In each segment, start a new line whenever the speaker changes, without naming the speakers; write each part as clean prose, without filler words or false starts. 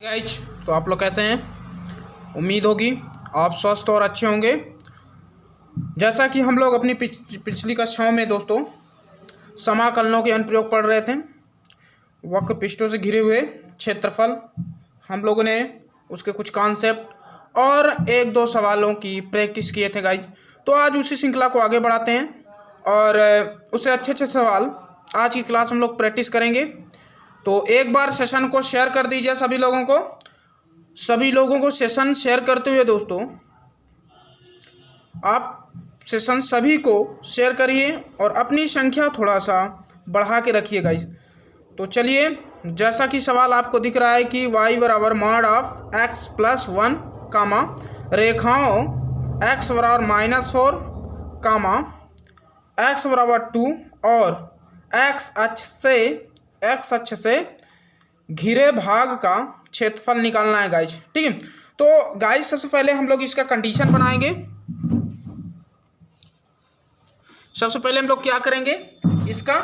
Guys, तो आप लोग कैसे हैं। उम्मीद होगी आप स्वस्थ और अच्छे होंगे। जैसा कि हम लोग अपनी पिछली कक्षाओं में दोस्तों समाकलनों के अनुप्रयोग पढ़ रहे थे। वक्र पृष्ठों से घिरे हुए क्षेत्रफल हम लोगों ने उसके कुछ कॉन्सेप्ट और एक दो सवालों की प्रैक्टिस किए थे गाइज। तो आज उसी श्रृंखला को आगे बढ़ाते हैं और उससे अच्छे अच्छे सवाल आज की क्लास हम लोग प्रैक्टिस करेंगे। तो एक बार सेशन को शेयर कर दीजिए सभी लोगों को सेशन शेयर करते हुए दोस्तों आप सेशन सभी को शेयर करिए और अपनी संख्या थोड़ा सा बढ़ा के रखिए गाइस। तो चलिए, जैसा कि सवाल आपको दिख रहा है कि y बराबर मॉड ऑफ x प्लस 1 कामा रेखाओं x बराबर -4 कामा x बराबर 2 और x अक्ष से घिरे भाग का क्षेत्रफल निकालना है गाइज। ठीक है, तो गाइज सबसे पहले हम लोग इसका कंडीशन बनाएंगे। सबसे पहले हम लोग क्या करेंगे, इसका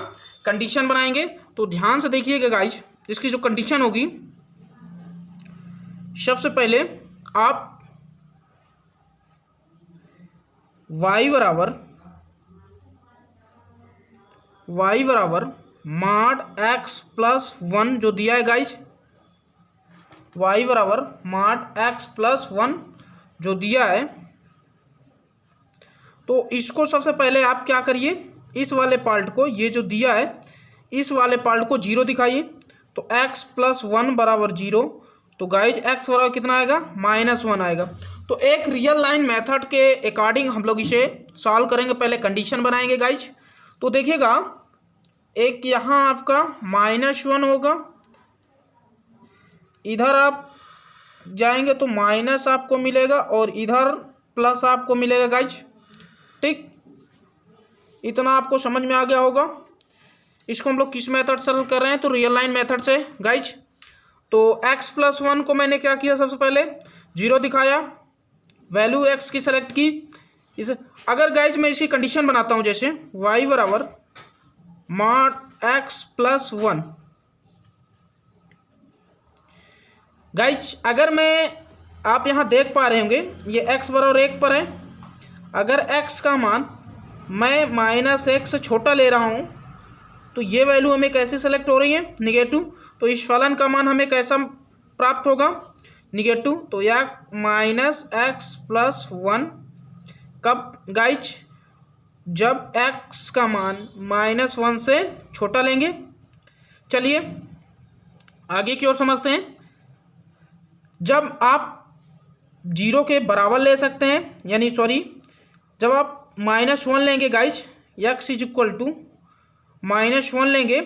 कंडीशन बनाएंगे। तो ध्यान से देखिएगा गाइज, इसकी जो कंडीशन होगी, सबसे पहले आप y बराबर मॉड x प्लस 1 जो दिया है गाइज, y बराबर मॉड x प्लस 1 जो दिया है, तो इसको सबसे पहले आप क्या करिए, इस वाले पार्ट को, ये जो दिया है इस वाले पार्ट को 0 दिखाइए। तो x प्लस 1 बराबर 0। तो गाइज x बराबर कितना आएगा, -1 आएगा। तो एक रियल लाइन मेथड के अकॉर्डिंग हम लोग इसे सॉल्व करेंगे। पहले कंडीशन बनाएंगे गाइज। तो देखिएगा, एक यहाँ आपका -1 होगा, इधर आप जाएंगे तो माइनस आपको मिलेगा और इधर प्लस आपको मिलेगा गाइज। ठीक, इतना आपको समझ में आ गया होगा। इसको हम लोग किस मेथड से सॉल्व कर रहे हैं, तो रियल लाइन मेथड से गाइज। तो x प्लस 1 को मैंने क्या किया, सबसे पहले 0 दिखाया, वैल्यू x की सेलेक्ट की। इस अगर गाइज मैं इसी कंडीशन बनाता हूं, जैसे y बराबर मॉड x प्लस 1 गाइज, अगर मैं, आप यहाँ देख पा रहे होंगे ये x बराबर 1 पर है। अगर x का मान मैं -1 से छोटा ले रहा हूँ तो ये वैल्यू हमें कैसे सेलेक्ट हो रही है, निगेटिव। तो इस फलन का मान हमें कैसा प्राप्त होगा, निगेटिव। तो या -x प्लस 1 कब गाइज, जब x का मान -1 से छोटा लेंगे। चलिए आगे की ओर समझते हैं। जब आप 0 के बराबर ले सकते हैं, यानी सॉरी, जब आप -1 लेंगे guys, x is equal to -1 लेंगे,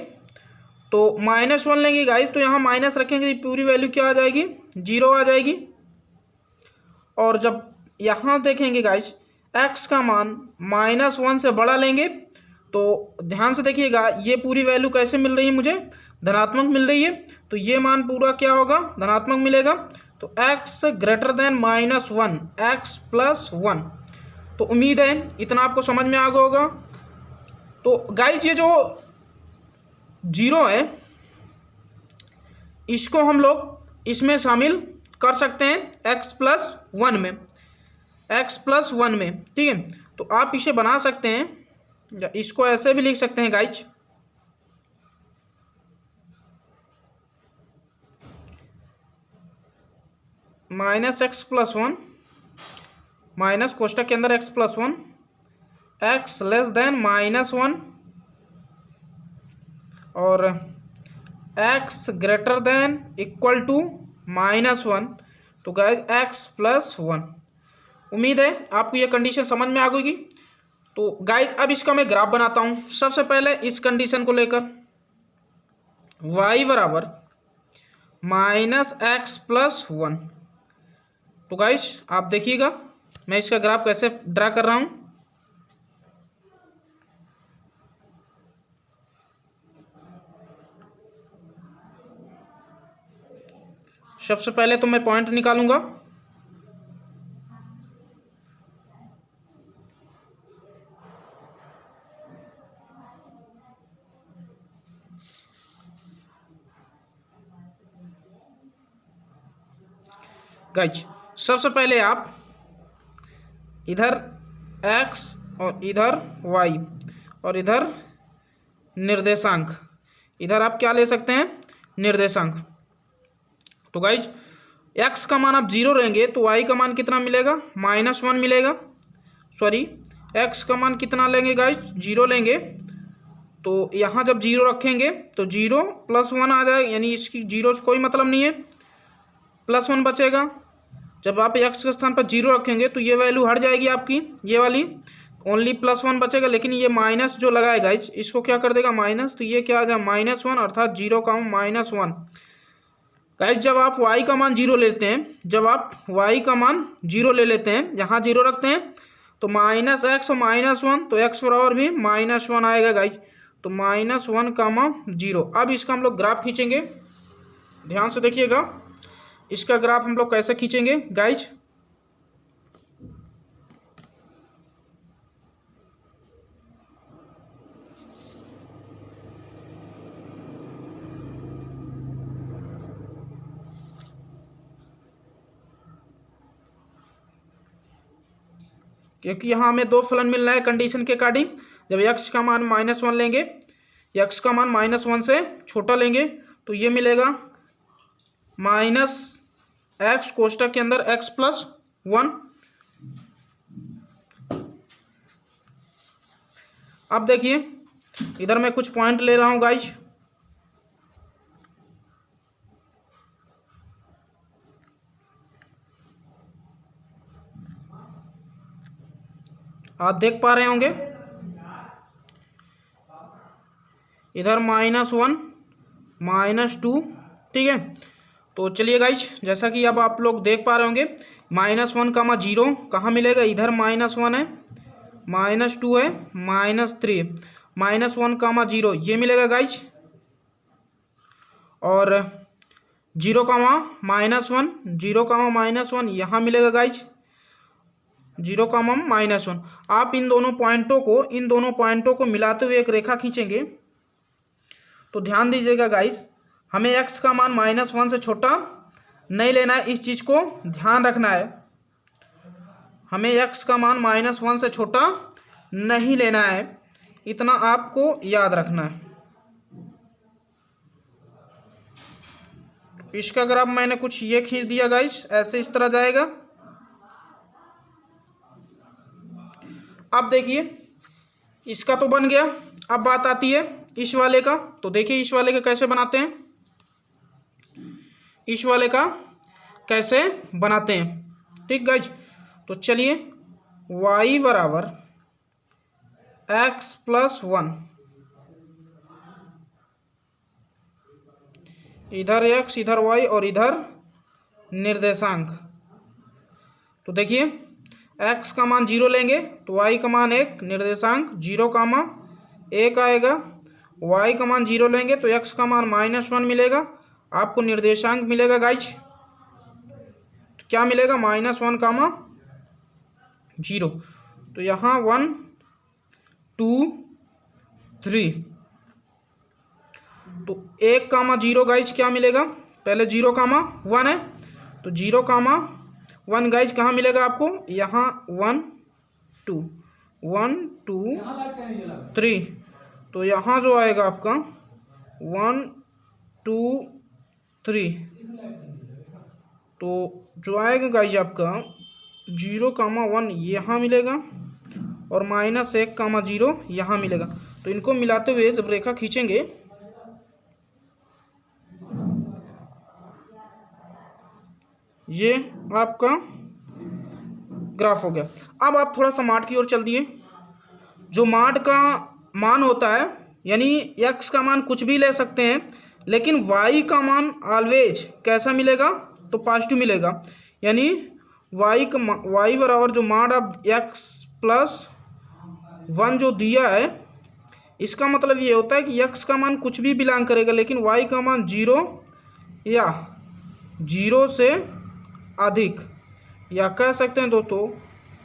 तो -1 लेंगे गाइज, तो यहाँ माइनस रखेंगे तो पूरी वैल्यू क्या आ जाएगी, 0 आ जाएगी। और जब यहाँ देखेंगे गाइज, x का मान -1 से बड़ा लेंगे, तो ध्यान से देखिएगा, ये पूरी वैल्यू कैसे मिल रही है, मुझे धनात्मक मिल रही है। तो ये मान पूरा क्या होगा, धनात्मक मिलेगा। तो x greater then -1, x plus 1। तो उम्मीद है इतना आपको समझ में आ गया होगा। तो गाइज ये जो 0 है, इसको हम लोग इसमें शामिल कर सकते हैं x प्लस 1 में, x प्लस 1 में। ठीक है, तो आप इसे बना सकते हैं, या इसको ऐसे भी लिख सकते हैं गाइज, -x प्लस 1 माइनस कोष्टक के अंदर x plus 1, x less than -1 और x greater than equal to -1। तो गाइस x प्लस 1। उम्मीद है आपको ये कंडीशन समझ में आ गई। तो गाइस अब इसका मैं ग्राफ बनाता हूँ। सबसे पहले इस कंडीशन को लेकर y बराबर -x प्लस 1। तो गाइस आप देखिएगा मैं इसका ग्राफ कैसे ड्रा कर रहा हूँ। सबसे पहले तो मैं पॉइंट निकालूंगा, गाइज सबसे पहले आप इधर x और इधर y और इधर निर्देशांक, इधर आप क्या ले सकते हैं, निर्देशांक। तो गाइज x का मान आप 0 रहेंगे तो y का मान कितना मिलेगा, -1 मिलेगा। सॉरी, x का मान कितना लेंगे गाइज, 0 लेंगे। तो यहाँ जब 0 रखेंगे तो 0 + 1 आ जाएगा, यानी इसकी 0 से कोई मतलब नहीं है, +1 बचेगा। जब आप x के स्थान पर 0 रखेंगे तो ये वैल्यू हट जाएगी आपकी, ये वाली, ओनली +1 बचेगा। लेकिन ये माइनस जो लगाए गाइज, इसको क्या कर देगा माइनस, तो ये क्या आ जाएगा -1, अर्थात 0 का -1। गाइज जब आप y का मान 0 लेते हैं, जब आप y का मान 0 ले लेते हैं, यहाँ 0 रखते हैं तो -x और -1, तो x बराबर भी -1 आएगा गाइज। तो -1, 0। अब इसका हम लोग ग्राफ खींचेंगे, ध्यान से देखिएगा इसका ग्राफ हम लोग कैसे खींचेंगे गाइज। क्योंकि यहाँ हमें दो फलन मिल रहा है कंडीशन के अकॉर्डिंग। जब x का मान -1 लेंगे, x का मान -1 से छोटा लेंगे तो ये मिलेगा -x कोष्टक के अंदर x + 1। अब देखिए इधर मैं कुछ पॉइंट ले रहा हूँ गाइज, आप देख पा रहे होंगे इधर -1 -2, ठीक है। तो चलिए गाइज, जैसा कि अब आप लोग देख पा रहे होंगे -1, 0 कहाँ मिलेगा, इधर -1 है, -2 है, -3, -1, 0 ये मिलेगा गाइज। और 0, -1, 0, -1 यहाँ मिलेगा गाइज, 0, -1। आप इन दोनों पॉइंटों को मिलाते हुए एक रेखा खींचेंगे तो ध्यान दीजिएगा गाइस, हमें x का मान -1 से छोटा नहीं लेना है, इस चीज़ को ध्यान रखना है। हमें x का मान -1 से छोटा नहीं लेना है, इतना आपको याद रखना है। इसका ग्राफ मैंने कुछ ये खींच दिया गाइस, ऐसे इस तरह जाएगा। अब देखिए इसका तो बन गया, अब बात आती है इस वाले का। तो देखिए इस वाले का कैसे बनाते हैं, इस वाले का कैसे बनाते हैं, ठीक गाइज। तो चलिए y बराबर x + 1, इधर x इधर y और इधर निर्देशांक। तो देखिए x का मान 0 लेंगे तो y का मान 1, निर्देशांक 0, 1 आएगा। y का मान 0 लेंगे तो x का मान -1 मिलेगा, आपको निर्देशांक मिलेगा गाइज। तो क्या मिलेगा, -1, 0। तो यहाँ 1 2 3, तो 1, 0 गाइज क्या मिलेगा, पहले 0, 1 है तो 0, 1 गाइज कहाँ मिलेगा आपको, यहाँ 1 2 1 2 3। तो यहाँ जो आएगा आपका 1 2 3, तो जो आएगा गाइज आपका 0, 1 यहाँ मिलेगा और -1, 0 यहाँ मिलेगा। तो इनको मिलाते हुए जब रेखा खींचेंगे ये आपका ग्राफ हो गया। अब आप थोड़ा सा माड की ओर चल दिए। जो माड का मान होता है, यानी x का मान कुछ भी ले सकते हैं, लेकिन y का मान ऑलवेज कैसा मिलेगा, तो पॉजिटिव मिलेगा। यानी y बराबर जो माड आप x + 1 जो दिया है, इसका मतलब ये होता है कि x का मान कुछ भी बिलोंग करेगा, लेकिन y का मान 0 या 0 से अधिक, या कह सकते हैं दोस्तों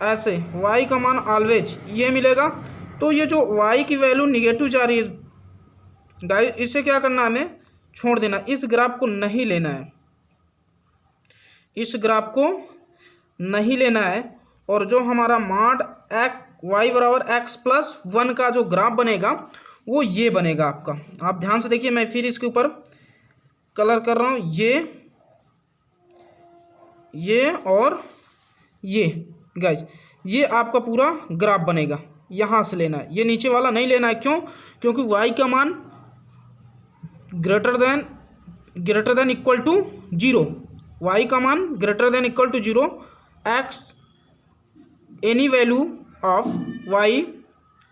ऐसे y का मान ऑलवेज ये मिलेगा। तो ये जो y की वैल्यू निगेटिव जा रही है गाइस, इसे क्या करना, हमें छोड़ देना, इस ग्राफ को नहीं लेना है। इस ग्राफ को नहीं लेना है, और जो हमारा मॉड वाई बराबर एक्स प्लस 1 का जो ग्राफ बनेगा वो ये बनेगा आपका। आप ध्यान से देखिए, मैं फिर इसके ऊपर कलर कर रहा हूँ, ये और ये गाइज, ये आपका पूरा ग्राफ बनेगा। यहाँ से लेना है, ये नीचे वाला नहीं लेना है। क्यों? क्योंकि y का मान greater than equal to 0, y का मान greater than equal to 0, x any value of y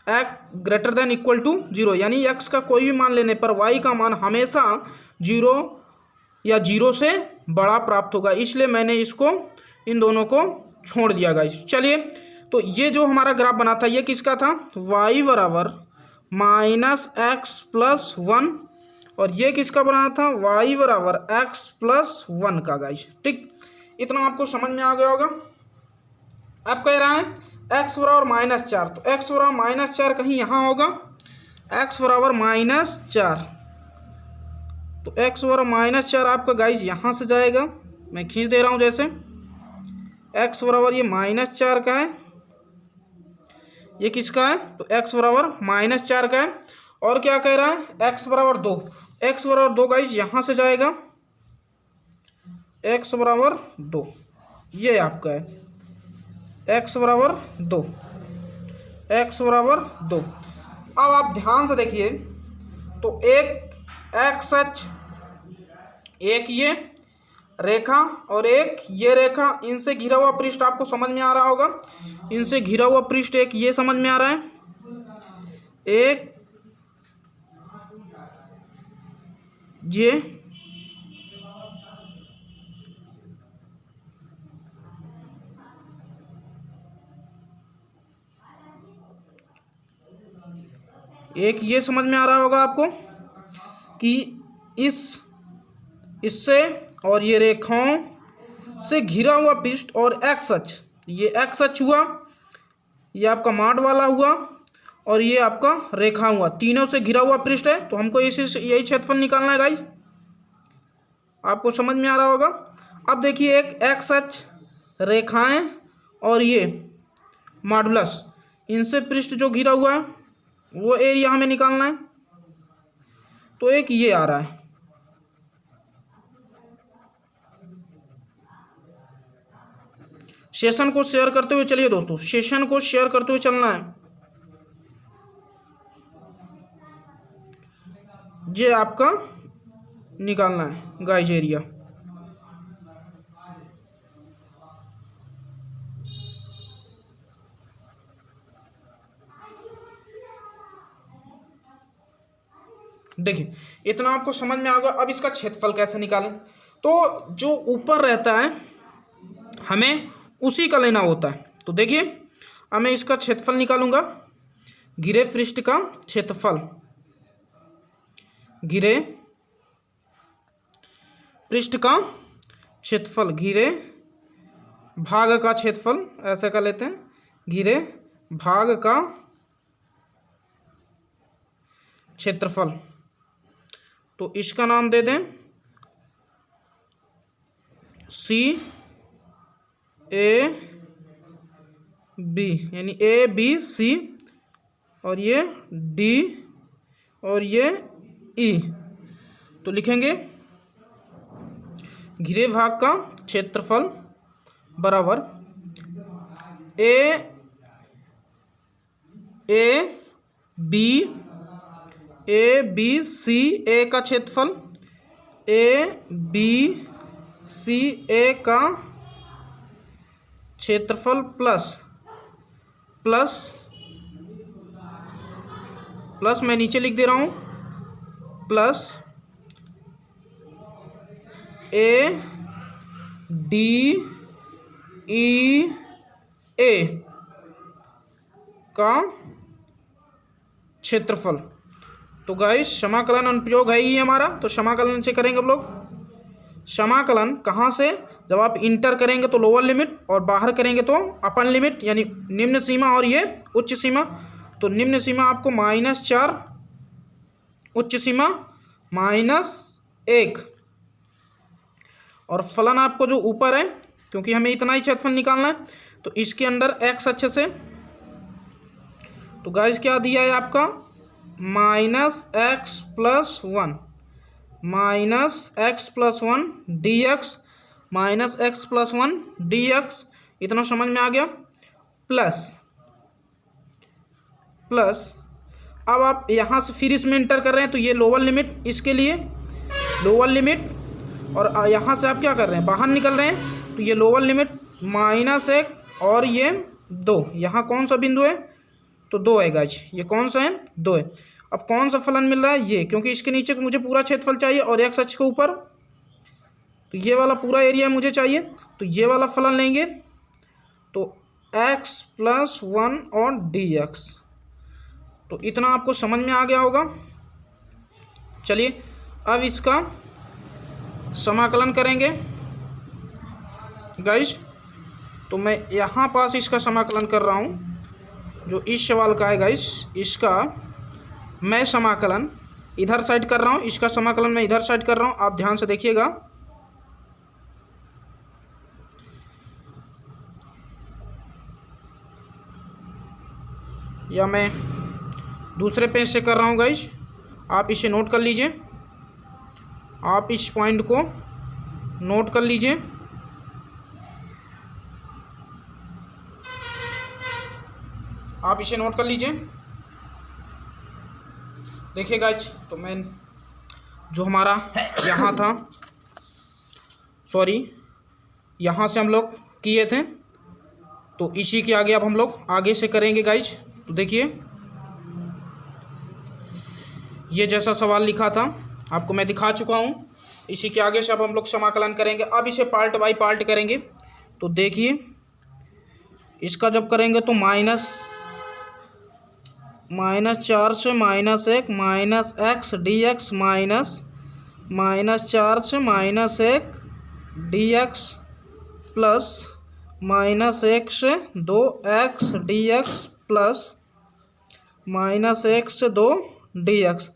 x greater than equal to 0, यानी x का कोई भी मान लेने पर y का मान हमेशा 0 या 0 से बड़ा प्राप्त होगा। इसलिए मैंने इसको इन दोनों को छोड़ दिया गाइस। चलिए, तो ये जो हमारा ग्राफ बना था ये किसका था? y बराबर -x+1, और ये किसका बना था? y बराबर x+1 का गाइस। ठीक, इतना आपको समझ में आ गया होगा। अब कह रहा है x बराबर -4, तो x बराबर -4 कहीं यहाँ होगा, x बराबर -4, तो x बराबर -4 आपका गाइस यहाँ से जाएगा। मैं खींच दे रहा हूँ, जैसे x बराबर ये -4 का है, ये किसका है? तो x बराबर -4 का है। और क्या कह रहा है? x बराबर 2, x बराबर 2 गाइस यहाँ से जाएगा, x बराबर 2, ये आपका है x बराबर 2, x बराबर 2। अब आप ध्यान से देखिए, तो एक x अक्ष, एक ये रेखा और एक ये रेखा, इनसे घिरा हुआ पृष्ठ आपको समझ में आ रहा होगा। इनसे घिरा हुआ पृष्ठ एक ये समझ में आ रहा है, एक ये, एक ये समझ में आ रहा होगा आपको कि इससे और ये रेखाओं से घिरा हुआ पृष्ठ और एक्स अक्ष, ये एक्स अक्ष हुआ, ये आपका मॉड वाला हुआ, और ये आपका रेखा हुआ, तीनों से घिरा हुआ पृष्ठ है। तो हमको यही क्षेत्रफल निकालना है गाइस, आपको समझ में आ रहा होगा। अब देखिए, एक एक्स अक्ष, रेखाएं और ये मॉडुलस, इनसे पृष्ठ जो घिरा हुआ है वो एरिया हमें निकालना है। तो एक ये आ रहा है, सेशन को शेयर करते हुए चलिए दोस्तों, सेशन को शेयर करते हुए चलना है। ये आपका निकालना है गाइस एरिया। देखिए, इतना आपको समझ में आ गया। अब इसका क्षेत्रफल कैसे निकालें? तो जो ऊपर रहता है हमें उसी का लेना होता है। तो देखिए, अब मैं इसका क्षेत्रफल निकालूंगा, घिरे पृष्ठ का क्षेत्रफल, घिरे पृष्ठ का क्षेत्रफल, घिरे भाग का क्षेत्रफल, ऐसे कर लेते हैं, घिरे भाग का क्षेत्रफल। तो इसका नाम दे दें CAB, यानी ABC, और ये D और ये E। तो लिखेंगे घिरे भाग का क्षेत्रफल बराबर ABC, A का क्षेत्रफल, ABCA का क्षेत्रफल प्लस मैं नीचे लिख दे रहा हूँ, प्लस ADEA का क्षेत्रफल। तो गाइस, समाकलन अनुप्रयोग है ही हमारा, तो समाकलन से करेंगे हम लोग। समाकलन कहाँ से? जब आप इंटर करेंगे तो लोअर लिमिट, और बाहर करेंगे तो अपर लिमिट, यानी निम्न सीमा और ये उच्च सीमा। तो निम्न सीमा आपको -4, उच्च सीमा -1, और फलन आपको जो ऊपर है, क्योंकि हमें इतना ही क्षेत्रफल निकालना है, तो इसके अंदर x अच्छे से, तो गाइस क्या दिया है आपका -x+1 -x+1 dx -x+1 dx, इतना समझ में आ गया। प्लस अब आप यहाँ से फिर इसमें इंटर कर रहे हैं, तो ये लोअर लिमिट, इसके लिए लोअर लिमिट, और यहाँ से आप क्या कर रहे हैं, बाहर निकल रहे हैं, तो ये लोअर लिमिट -1 और ये 2, यहाँ कौन सा बिंदु है, तो 2 है गाइज, ये कौन सा है, 2 है। अब कौन सा फलन मिल रहा है, ये, क्योंकि इसके नीचे मुझे पूरा क्षेत्रफल चाहिए और x अक्ष के ऊपर, तो ये वाला पूरा एरिया मुझे चाहिए, तो ये वाला फलन लेंगे, तो x+1 और dx, तो इतना आपको समझ में आ गया होगा। चलिए अब इसका समाकलन करेंगे गाइज, तो मैं यहाँ पास इसका समाकलन कर रहा हूँ, जो इस सवाल का है गाइज, इसका मैं समाकलन इधर साइड कर रहा हूँ, इसका समाकलन मैं इधर साइड कर रहा हूँ, आप ध्यान से देखिएगा। या मैं दूसरे पेज से कर रहा हूँ गाइज, आप इसे नोट कर लीजिए, आप इस पॉइंट को नोट कर लीजिए। आप इसे नोट कर लीजिए। देखिए गाइज, तो मैं जो हमारा यहाँ था, सॉरी, यहाँ से हम लोग किए थे, तो इसी के आगे अब हम लोग आगे से करेंगे गाइज। तो देखिए, ये जैसा सवाल लिखा था आपको मैं दिखा चुका हूँ, इसी के आगे से अब हम लोग समाकलन करेंगे। अब इसे पार्ट बाय पार्ट करेंगे। तो देखिए, इसका जब करेंगे तो -4 से -1 -x dx -4 से -1 dx प्लस -1 से 2x dx प्लस -1 से 2 dx।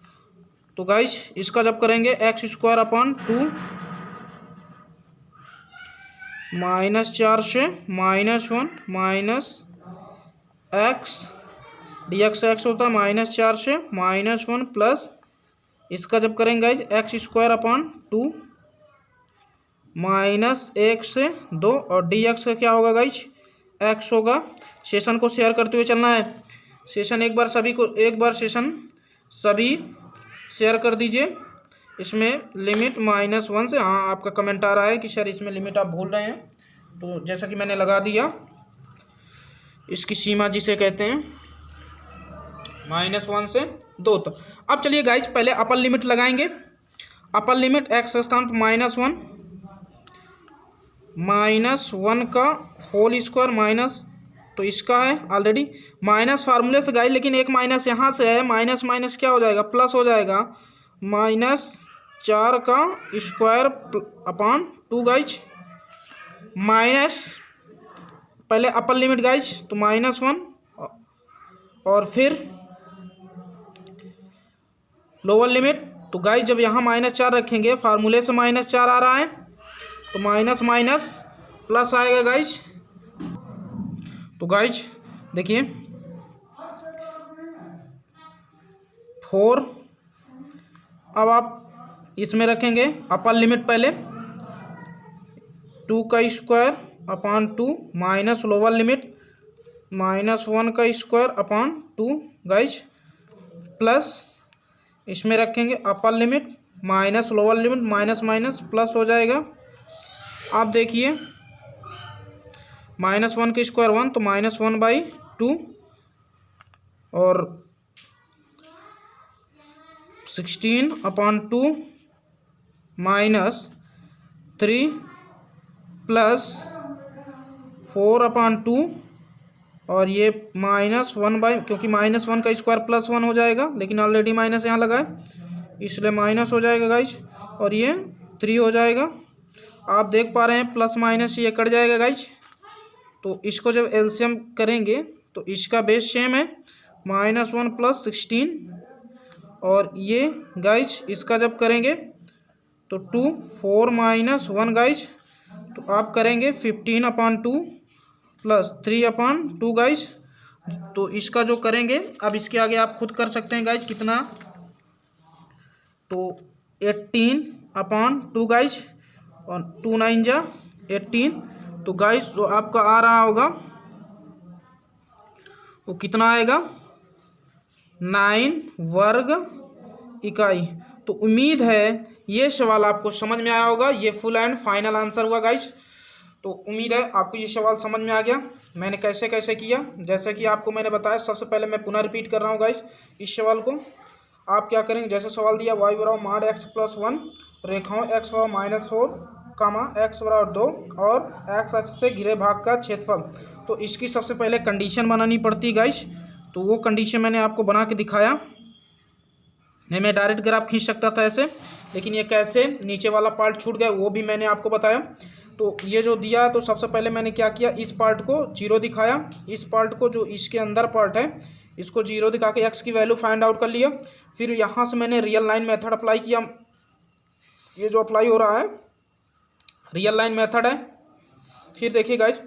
तो गाइज, इसका जब करेंगे x² / 2 -4 से -1 -x dx x होता है -4 से -1 प्लस इसका जब करेंगे x² / 2 -1 से 2 और dx का क्या होगा गाइज, x होगा। सेशन को शेयर करते हुए चलना है। सेशन एक बार सेशन सभी शेयर कर दीजिए। इसमें लिमिट -1 से, हाँ आपका कमेंट आ रहा है कि सर इसमें लिमिट आप भूल रहे हैं, तो जैसा कि मैंने लगा दिया, इसकी सीमा जिसे कहते हैं -1 से 2 तक। अब चलिए गाइज, पहले अपर लिमिट लगाएंगे। अपर लिमिट x स्थान पर -1 का होल स्क्वायर माइनस, तो इसका है ऑलरेडी माइनस फार्मूले से गाइज, लेकिन एक माइनस यहाँ से है, माइनस माइनस क्या हो जाएगा, प्लस हो जाएगा, -4 का स्क्वायर / 2 गाइज, माइनस पहले अपर लिमिट गाइज, तो -1 और फिर लोअर लिमिट। तो गाइज जब यहाँ -4 रखेंगे, फार्मूले से -4 आ रहा है, तो माइनस माइनस प्लस आएगा गाइज। तो गाइज देखिए, 4, अब आप इसमें रखेंगे अपर लिमिट पहले 2 का स्क्वायर / 2 माइनस लोअर लिमिट -1 का स्क्वायर / 2 गाइज, प्लस इसमें रखेंगे upper limit minus lower limit, minus minus plus हो जाएगा। आप देखिए, -1 का स्क्वायर 1, तो -1/2 और 16/2 -3 प्लस 4/2 और ये -1 क्योंकि -1 का स्क्वायर +1 हो जाएगा, लेकिन ऑलरेडी माइनस यहाँ लगा है, इसलिए माइनस हो जाएगा गाइज, और ये 3 हो जाएगा। आप देख पा रहे हैं प्लस माइनस ये कट जाएगा गाइज। तो इसको जब एलसीएम करेंगे तो इसका बेस सेम है, -1 + 16, और ये गाइज इसका जब करेंगे तो 2 4 माइनस 1 गाइज, तो आप करेंगे 15/2 प्लस 3/2 गाइज। तो इसका जो करेंगे, अब इसके आगे आप खुद कर सकते हैं गाइज, कितना, तो 18/2 गाइज, और 2 9 जा 18। तो गाइज जो आपका आ रहा होगा वो कितना आएगा, 9 वर्ग इकाई। तो उम्मीद है ये सवाल आपको समझ में आया होगा। ये फुल एंड फाइनल आंसर हुआ गाइज। तो उम्मीद है आपको ये सवाल समझ में आ गया मैंने कैसे कैसे किया। जैसे कि आपको मैंने बताया, सबसे पहले मैं पुनः रिपीट कर रहा हूँ गाइज। इस सवाल को आप क्या करेंगे, जैसे सवाल दिया y बराबर mod x प्लस 1, रेखाओं x बराबर -4, x बराबर 2 और x अक्ष से घिरे भाग का क्षेत्रफल। तो इसकी सबसे पहले कंडीशन बनानी पड़ती है गाइज। तो वो कंडीशन मैंने आपको बना के दिखाया। नहीं, मैं डायरेक्ट ग्राफ खींच सकता था ऐसे, लेकिन ये कैसे नीचे वाला पार्ट छूट गया वो भी मैंने आपको बताया। तो ये जो दिया, तो सबसे पहले मैंने क्या किया, इस पार्ट को 0 दिखाया, इस पार्ट को जो इसके अंदर पार्ट है इसको 0 दिखा के x की वैल्यू फाइंड आउट कर लिया। फिर यहाँ से मैंने रियल लाइन मेथड अप्लाई किया। ये जो अप्लाई हो रहा है रियल लाइन मेथड है। फिर देखिए गाइज,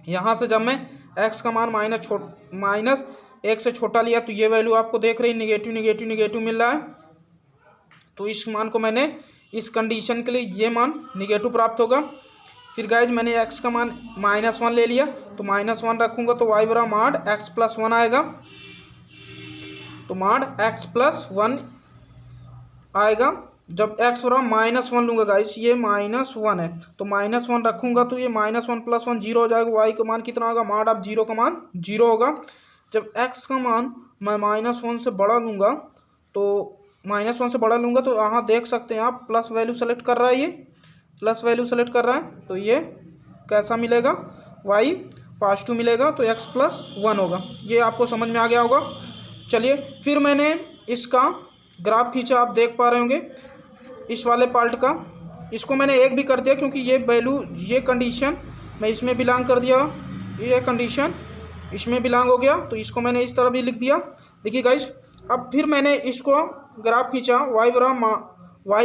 यहाँ से जब मैं x का मान माइनस 1 से छोटा लिया तो ये वैल्यू आपको देख रही निगेटिव निगेटिव निगेटिव मिल रहा है। तो इस मान को मैंने इस कंडीशन के लिए ये मान निगेटिव प्राप्त होगा। फिर गाइज मैंने x का मान -1 ले लिया, तो -1 रखूँगा तो y बराबर mod x प्लस 1 आएगा। तो mod x प्लस 1 आएगा। जब x बराबर -1 लूँगा गाइज, ये -1 है, तो -1 रखूँगा तो ये -1 प्लस 1 0 हो जाएगा। y का मान कितना होगा, mod अब 0 का मान 0 होगा। जब x का मान मैं -1 से बड़ा लूँगा, तो -1 से बड़ा लूँगा तो यहाँ देख सकते हैं आप प्लस वैल्यू सेलेक्ट कर रहा है, ये प्लस वैल्यू सेलेक्ट कर रहा है। तो ये कैसा मिलेगा, y +2 मिलेगा, तो x प्लस 1 होगा। ये आपको समझ में आ गया होगा। चलिए, फिर मैंने इसका ग्राफ खींचा, आप देख पा रहे होंगे इस वाले पार्ट का। इसको मैंने 1 भी कर दिया क्योंकि ये वैल्यू, ये कंडीशन मैं इसमें बिलोंग कर दिया, ये कंडीशन इसमें बिलोंग हो गया, तो इसको मैंने इस तरह भी लिख दिया। देखिए गाइज, अब फिर मैंने इसको ग्राफ खींचा, y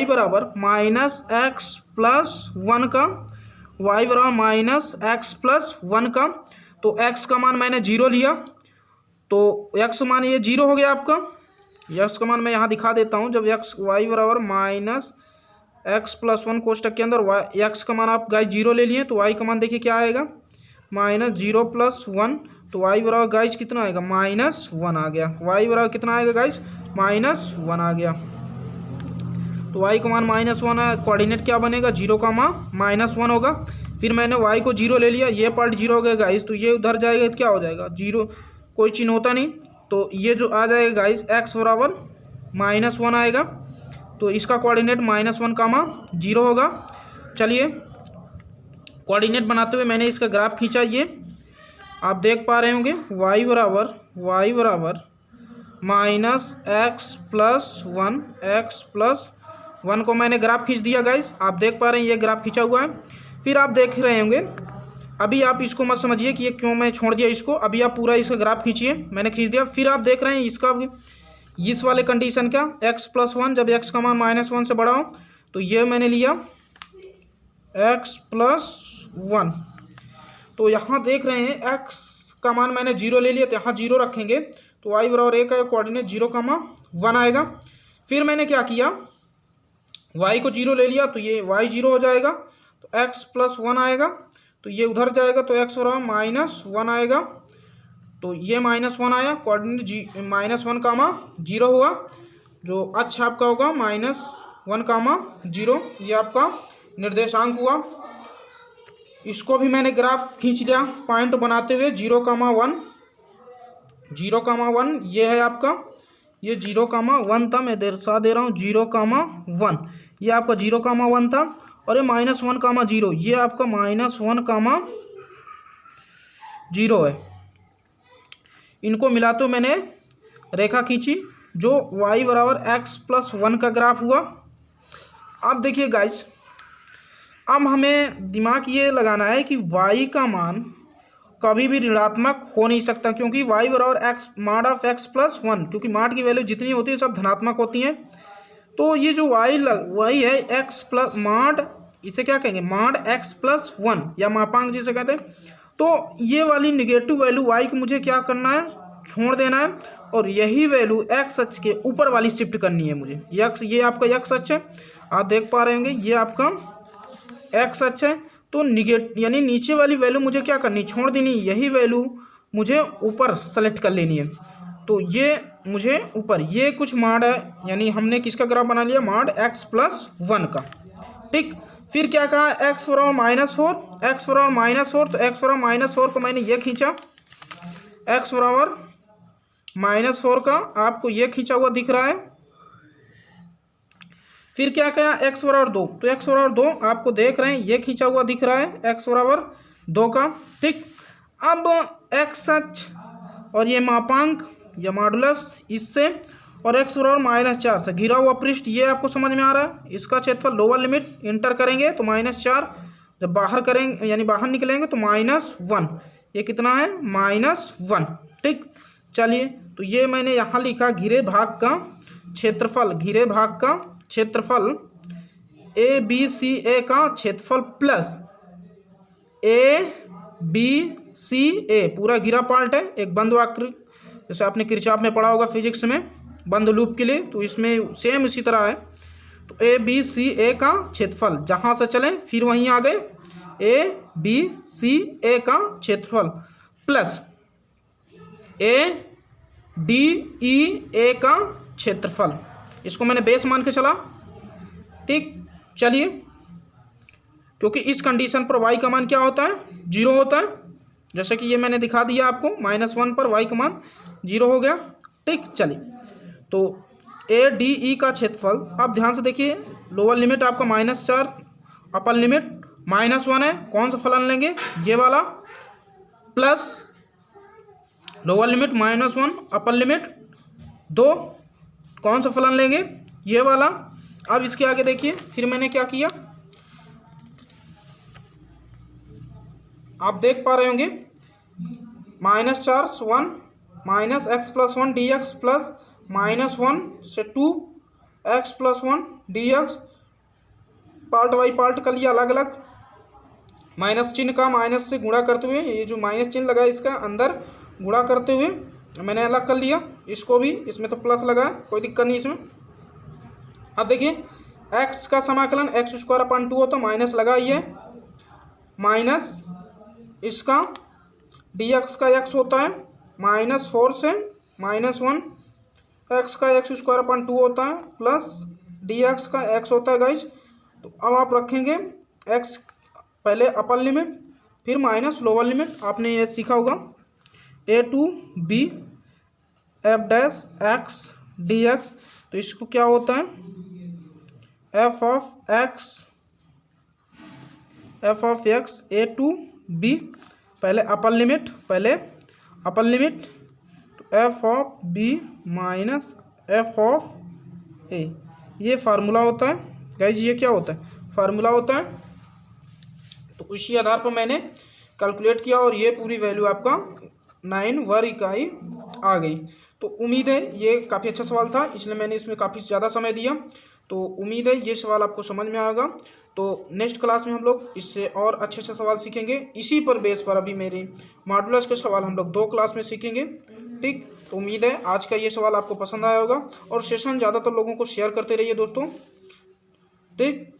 बराबर -x प्लस 1 का, y बराबर -x प्लस 1 का। तो x का मान मैंने 0 लिया, तो x मान ये 0 हो गया आपका। x का मान मैं यहाँ दिखा देता हूँ। जब y बराबर -x प्लस 1 कोष्टक के अंदर x का मान आप गाइज 0 ले लिए, तो y का मान देखिए क्या आएगा, -0 प्लस 1। तो y बराबर गाइज कितना आएगा, -1 आ गया। y बराबर कितना आएगा गाइज, -1 आ गया। तो y का मान -1 है, कोऑर्डिनेट क्या बनेगा, 0, -1 होगा। फिर मैंने y को 0 ले लिया, ये पार्ट 0 हो गया गाइज, तो ये उधर जाएगा तो क्या हो जाएगा, 0, कोई चिन्ह होता नहीं। तो ये जो आ जाएगा गाइज, x बराबर -1 आएगा, तो इसका कोऑर्डिनेट -1, 0 होगा। चलिए, कोऑर्डिनेट बनाते हुए मैंने इसका ग्राफ खींचा, ये आप देख पा रहे होंगे। y बराबर -x प्लस 1 को मैंने ग्राफ खींच दिया गाइस, आप देख पा रहे हैं ये ग्राफ खींचा हुआ है। फिर आप देख रहे होंगे, अभी आप इसको मत समझिए कि ये क्यों मैं छोड़ दिया इसको, अभी आप पूरा इसका ग्राफ खींचिए, मैंने खींच दिया। फिर आप देख रहे हैं इसका, इस वाले कंडीशन का x प्लस 1, जब x का मान -1 से बड़ा हो, तो ये मैंने लिया x प्लस 1। तो यहाँ देख रहे हैं x का मान मैंने 0 ले लिया, तो यहाँ 0 रखेंगे, तो y बराबर 1 का कोऑर्डिनेट 0, 1 आएगा। फिर मैंने क्या किया, y को 0 ले लिया, तो ये y 0 हो जाएगा, तो x प्लस 1 आएगा, तो ये उधर जाएगा, तो x बराबर -1 आएगा, तो ये -1 आया, कोऑर्डिनेट -1, 0 हुआ, जो अक्ष आपका होगा -1, 0, ये आपका निर्देशांक हुआ। इसको भी मैंने ग्राफ खींच लिया पॉइंट बनाते हुए, 0, 1, ये है आपका, ये 0, 1 था, मैं दर्शा दे रहा हूँ 0, 1, ये आपका 0, 1 था, और ये -1, 0, ये आपका -1, 0 है। इनको मिलाते हुए मैंने रेखा खींची, जो y बराबर x प्लस 1 का ग्राफ हुआ। अब देखिए गाइज, अब हमें दिमाग ये लगाना है कि y का मान कभी भी ऋणात्मक हो नहीं सकता, क्योंकि y बराबर x mod of x plus 1, क्योंकि mod की वैल्यू जितनी होती है सब धनात्मक होती हैं। तो ये जो वही है एक्स प्लस मॉड, इसे क्या कहेंगे, मॉड एक्स प्लस 1 या मापांक जिसे कहते हैं। तो ये वाली निगेटिव वैल्यू y को मुझे क्या करना है, छोड़ देना है, और यही वैल्यू एक्स अक्ष के ऊपर वाली शिफ्ट करनी है मुझे। ये आपका एक्स अक्ष है, आप देख पा रहे होंगे, ये आपका एक्स अक्ष है। तो यानी नीचे वाली वैल्यू मुझे क्या करनी, छोड़ देनी, यही वैल्यू मुझे ऊपर सेलेक्ट कर लेनी है। तो ये मुझे ऊपर ये कुछ मॉड है, यानी हमने किसका ग्राफ बना लिया, मॉड एक्स प्लस 1 का। ठीक, फिर क्या कहा, एक्स बराबर -4, एक्स बराबर -4, तो एक्स बराबर -4 को मैंने ये खींचा, एक्स बराबर -4 का आपको ये खींचा हुआ दिख रहा है। फिर क्या कहा, एक्स बराबर 2, तो एक्स बराबर 2 आपको देख रहे हैं, ये खींचा हुआ दिख रहा है एक्स बराबर 2 का। ठीक, अब एक्स अक्ष और ये मापांक या मॉडुलस इससे, और एक्स बराबर -4 से घिरा हुआ पृष्ठ, ये आपको समझ में आ रहा है। इसका क्षेत्रफल लोअर लिमिट इंटर करेंगे तो -4, जब बाहर करेंगे यानी बाहर निकलेंगे तो -1, ये कितना है, -1। ठीक, चलिए, तो ये मैंने यहाँ लिखा घिरे भाग का क्षेत्रफल, घिरे भाग का क्षेत्रफल ABCA का क्षेत्रफल प्लस ABCA पूरा घिरा पार्ट है, एक बंद वक्र, जैसे आपने किरचॉफ में पढ़ा होगा फिजिक्स में बंद लूप के लिए, तो इसमें सेम इसी तरह है। तो ABCA का क्षेत्रफल, जहाँ से चलें फिर वहीं आ गए, ABCA का क्षेत्रफल प्लस ADEA का क्षेत्रफल, इसको मैंने बेस मान के चला। ठीक, चलिए, क्योंकि इस कंडीशन पर y का मान क्या होता है, 0 होता है, जैसे कि ये मैंने दिखा दिया आपको, -1 पर y का मान 0 हो गया। ठीक, चलिए, तो ADE का क्षेत्रफल, आप ध्यान से देखिए, लोअर लिमिट आपका -4, अपर लिमिट -1 है, कौन सा फलन लेंगे, ये वाला, plus lower limit -1, upper limit 2, कौन सा फलन लेंगे, ये वाला। अब इसके आगे देखिए, फिर मैंने क्या किया, आप देख पा रहे होंगे, -4 1 -x + 1 dx प्लस -1 से 2x + 1 dx, part by part कर लिया अलग अलग, माइनस चिन्ह का माइनस से गुणा करते हुए, ये जो माइनस चिन्ह लगा इसका अंदर गुणा करते हुए मैंने अलग कर लिया, इसको भी, इसमें तो प्लस लगा, कोई दिक्कत नहीं इसमें। अब देखिए, x का समाकलन x² / 2 होता, माइनस लगाइए, माइनस इसका dx का x होता है -4 से -1, x का x² / 2 होता है, प्लस dx का x होता है गाइज। तो अब आप रखेंगे x पहले अपर लिमिट, फिर माइनस लोअर लिमिट, आपने ये सीखा होगा, a to b f' dx, तो इसको क्या होता है, f of x a to b, पहले अपर लिमिट, तो f of b minus f of a, ये फार्मूला होता है गाइज, ये क्या होता है, फार्मूला होता है। तो इसी आधार पर मैंने कैलकुलेट किया और ये पूरी वैल्यू आपका 9 वर्ग इकाई आ गई। तो उम्मीद है ये काफ़ी अच्छा सवाल था, इसलिए मैंने इसमें काफ़ी ज़्यादा समय दिया। तो उम्मीद है ये सवाल आपको समझ में आएगा। तो नेक्स्ट क्लास में हम लोग इससे और अच्छे से सवाल सीखेंगे। इसी पर बेस पर अभी मेरे मॉडुलस के सवाल हम लोग 2 क्लास में सीखेंगे। ठीक, तो उम्मीद है आज का ये सवाल आपको पसंद आया होगा, और सेशन ज़्यादातर लोगों को शेयर करते रहिए दोस्तों। ठीक।